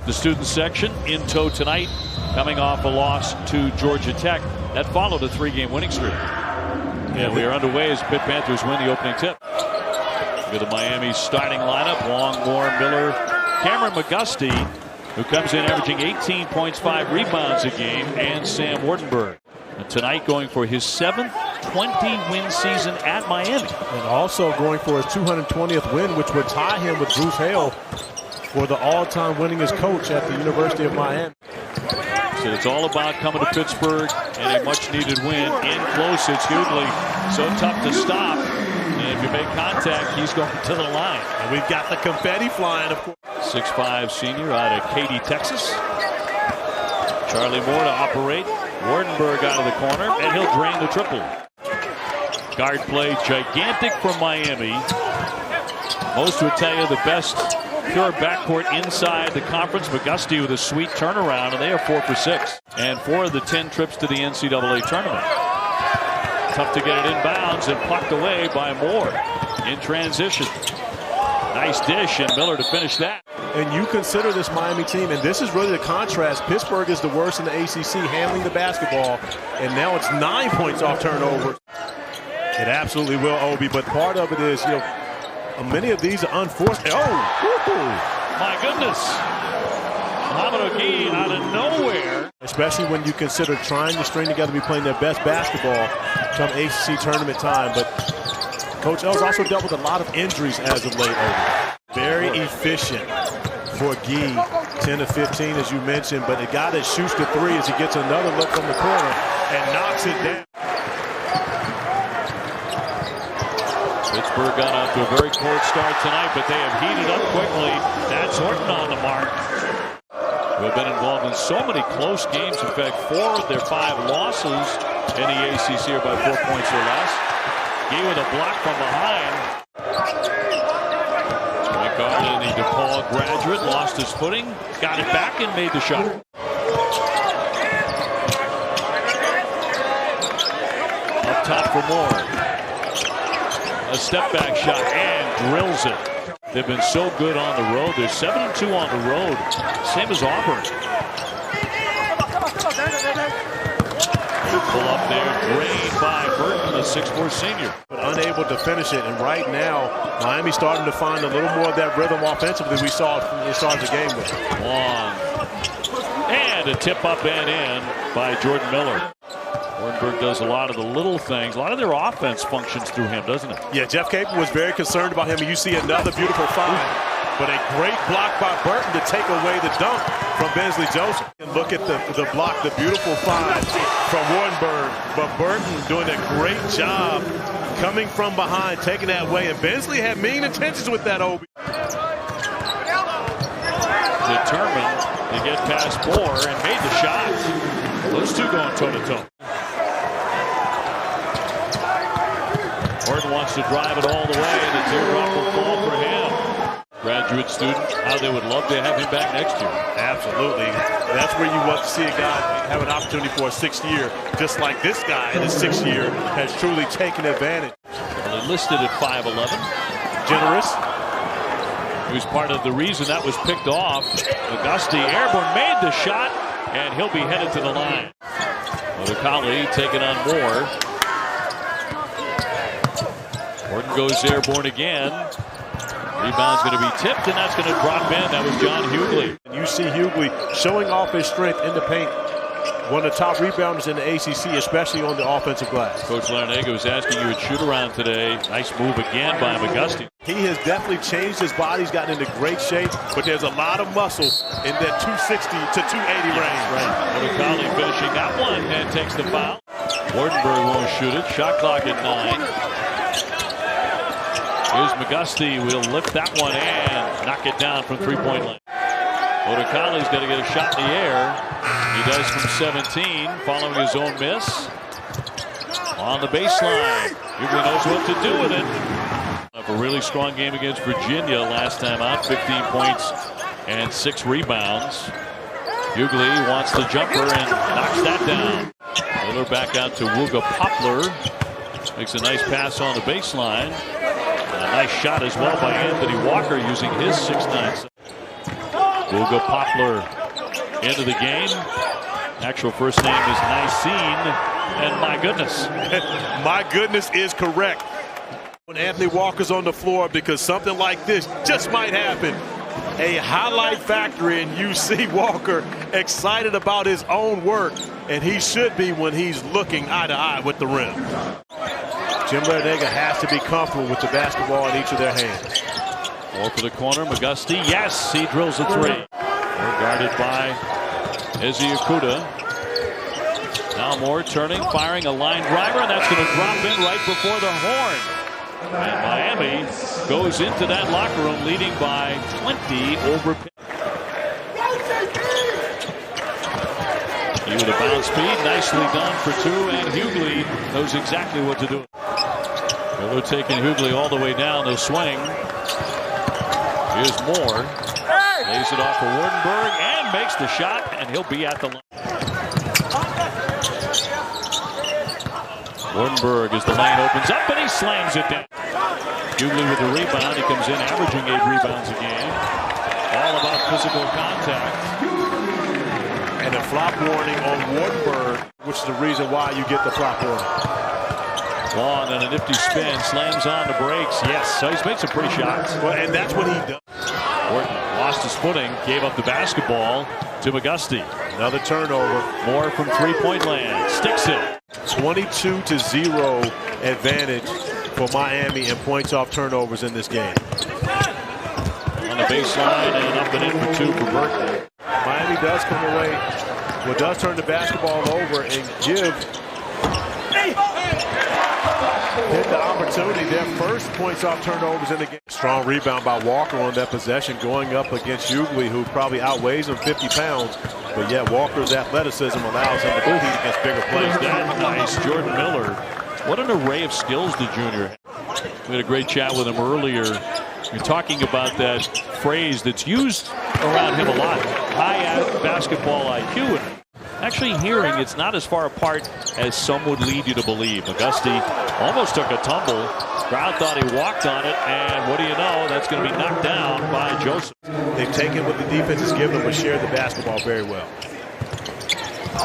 The student section in tow tonight, coming off a loss to Georgia Tech that followed a 3-game winning streak. And we are underway as Pitt Panthers win the opening tip. Look at the Miami starting lineup: Long, Moore, Miller, Kameron McGusty, who comes in averaging 18 points, 5 rebounds a game, and Sam Waardenburg. And tonight going for his 7th 20-win season at Miami. And also going for his 220th win, which would tie him with Bruce Hale for the all-time winningest coach at the University of Miami. So it's all about coming to Pittsburgh and a much-needed win. In close, it's Hughley. So tough to stop. And if you make contact, he's going to the line. And we've got the confetti flying, of course. 6'5" senior out of Katy, Texas. Charlie Moore to operate. Waardenburg out of the corner, and he'll drain the triple. Guard play gigantic from Miami. Most would tell you the best pure backcourt inside the conference. McGusty with a sweet turnaround, and they are 4 for 6. And 4 of the 10 trips to the NCAA tournament. Tough to get it inbounds and plucked away by Moore in transition. Nice dish, and Miller to finish that. And you consider this Miami team, and this is really the contrast. Pittsburgh is the worst in the ACC handling the basketball, and now it's 9 points off turnover. It absolutely will, Obi, but part of it is, many of these are unforced. Oh, my goodness. Mohamed Ogi out of nowhere. Especially when you consider trying to string together, be playing their best basketball come ACC tournament time. But Coach L's also dealt with a lot of injuries as of late, Obi. Very efficient for Gee, 10 to 15, as you mentioned, but a guy that shoots the 3 as he gets another look from the corner and knocks it down. Pittsburgh got off to a very cold start tonight, but they have heated up quickly. That's Horton on the mark. Who have been involved in so many close games. In fact, 4 of their 5 losses in the ACC are by 4 points or less. Gee with a block from behind. Garland, the DePaul graduate, lost his footing, got it back, and made the shot. Up top for Moore. A step-back shot, and drills it. They've been so good on the road. They're 7-2 on the road, same as Auburn. Pull up there, drained by Burton, the 6'4" senior. But unable to finish it, and right now, Miami's starting to find a little more of that rhythm offensively we saw from the start of the game with. Long. And a tip up and in by Jordan Miller. Waardenburg does a lot of the little things. A lot of their offense functions through him, doesn't it? Yeah, Jeff Capel was very concerned about him, and you see another beautiful find. But a great block by Burton to take away the dunk from Bensley Joseph. And look at the block, the beautiful find from Waardenburg. But Burton doing a great job coming from behind, taking that away. And Bensley had mean intentions with that, Obi. Determined to get past Moore and made the shot. Those two going toe-to-toe. Horton wants to drive it all the way, and the teardrop will fall for him. Graduate student, how they would love to have him back next year. Absolutely. That's where you want to see a guy have an opportunity for a 6th year, just like this guy in his 6th year has truly taken advantage. Well, they listed at 5'11". Generous. He was part of the reason that was picked off. McGusty airborne, made the shot, and he'll be headed to the line. Odekali taking on Moore. Horton goes airborne again. Rebound's going to be tipped, and that's going to drop in. That was John Hughley. You see Hughley showing off his strength in the paint. One of the top rebounders in the ACC, especially on the offensive glass. Coach Larinaga was asking you at shoot-around today. Nice move again by McGusty. He has definitely changed his body. He's gotten into great shape, but there's a lot of muscle in that 260 to 280 range. Right. Odekali finishing that one and takes the foul. Waardenburg won't shoot it. Shot clock at 9. Here's McGusty, will lift that one and knock it down from 3-point line. Odekali's got to get a shot in the air. He does from 17, following his own miss. On the baseline, Hughley knows what to do with it. A really strong game against Virginia last time out, 15 points and 6 rebounds. Hughley wants the jumper and knocks that down. Miller back out to Wooga Poplar. Makes a nice pass on the baseline. And a nice shot as well by Anthony Walker using his 6'9". Uga Poplar into the game. Actual first name is Nicene, and my goodness. My goodness is correct. When Anthony Walker's on the floor, because something like this just might happen. A highlight factory, and you see Walker excited about his own work, and he should be when he's looking eye to eye with the rim. Jim Larrañaga has to be comfortable with the basketball in each of their hands. Moore for the corner. McGusty, yes, he drills a three. They're guarded by Ezi Okuda. Now Moore turning, firing a line driver, and that's going to drop in right before the horn. And Miami goes into that locker room leading by 20 over Pitt. He with a bounce speed, nicely done for two, and Hughley knows exactly what to do. Miller taking Hughley all the way down the swing. Here's Moore. Lays it off for Waardenburg and makes the shot, and he'll be at the line. Waardenburg as the lane opens up, and he slams it down. Hughley with the rebound. He comes in averaging 8 rebounds a game. All about physical contact. And a flop warning on Waardenburg, which is the reason why you get the flop warning. Long on a nifty spin, slams on the brakes. Yes, so he's made some pretty shots. Well, and that's what he does. Wharton lost his footing, gave up the basketball to McGusty. Another turnover. Moore from three-point land, sticks it. 22-0 advantage for Miami in points off turnovers in this game. On the baseline and up and in for two for Burton. Miami does come away, well, does turn the basketball over and give Pitt the opportunity, their first points off turnovers in the game. Strong rebound by Walker on that possession, going up against Hughley, who probably outweighs him 50 pounds. But yet Walker's athleticism allows him to compete against bigger players. That nice. Jordan Miller. What an array of skills the junior had. We had a great chat with him earlier. You're talking about that phrase that's used around him a lot. High basketball IQ. And actually hearing it's not as far apart as some would lead you to believe. McGusty almost took a tumble. Crowd thought he walked on it, and what do you know? That's going to be knocked down by Joseph. They've taken what the defense has given them, but shared the basketball very well.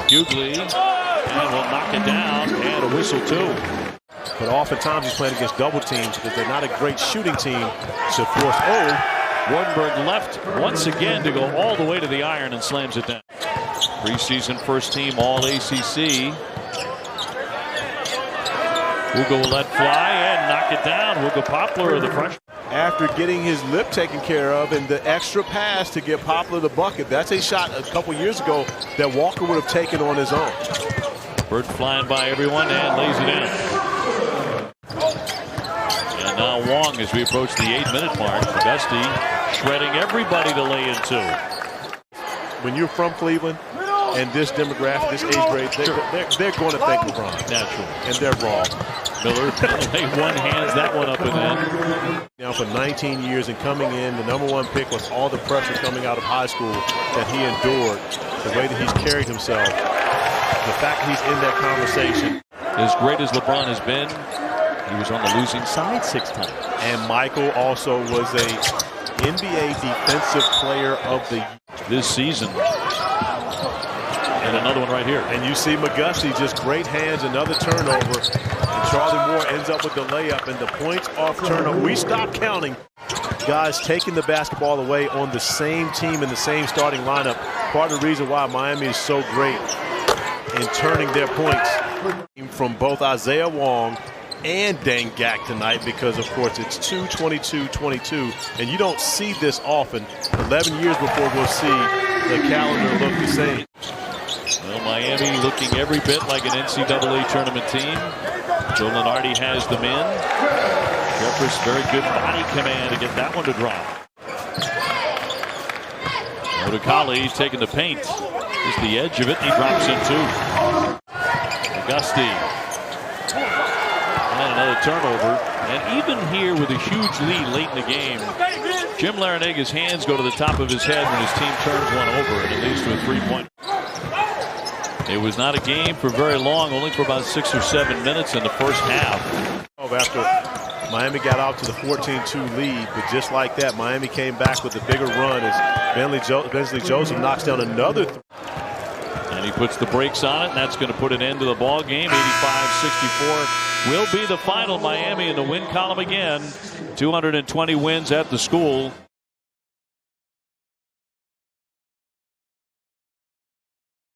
Hughley, and will knock it down, and a whistle too. But oftentimes he's playing against double teams because they're not a great shooting team to force. Oh, Waardenburg left once again to go all the way to the iron and slams it down. Preseason first team All ACC. Uga will let fly and knock it down. Uga Poplar, the freshman. After getting his lip taken care of and the extra pass to get Poplar the bucket, that's a shot a couple years ago that Walker would have taken on his own. Bird flying by everyone and lays it in. And now Wong as we approach the 8-minute mark. McGusty shredding everybody to lay in two. When you're from Cleveland and this demographic, this age grade, they're going to think LeBron. Natural. And they're wrong. Miller, one hands that one up and in. Now for 19 years and coming in, the #1 pick with all the pressure coming out of high school that he endured, the way that he's carried himself, the fact that he's in that conversation. As great as LeBron has been, he was on the losing side 6 times. And Michael also was a NBA Defensive Player of the Year this season. And another one right here. And you see McGusty, just great hands, another turnover. And Charlie Moore ends up with the layup and the points off turnover. We stopped counting. Guys taking the basketball away on the same team in the same starting lineup. Part of the reason why Miami is so great in turning their points from both Isaiah Wong and Dane Gak tonight, because of course it's 2-22-22, and you don't see this often. 11 years before we'll see the calendar look the same. Well, Miami looking every bit like an NCAA tournament team. Joe Lunardi has them in. Jeffers, very good body command to get that one to drop. Odekali taking the paint. Just the edge of it, and he drops in two. McGusty. And another turnover. And even here with a huge lead late in the game, Jim Larrañaga's hands go to the top of his head when his team turns one over, and it leads to a 3-point. It was not a game for very long, only for about 6 or 7 minutes in the first half. After Miami got out to the 14-2 lead, but just like that, Miami came back with a bigger run as Bensley Joseph knocks down another. And he puts the brakes on it, and that's going to put an end to the ball game. 85-64 will be the final. Miami in the win column again. 220 wins at the school.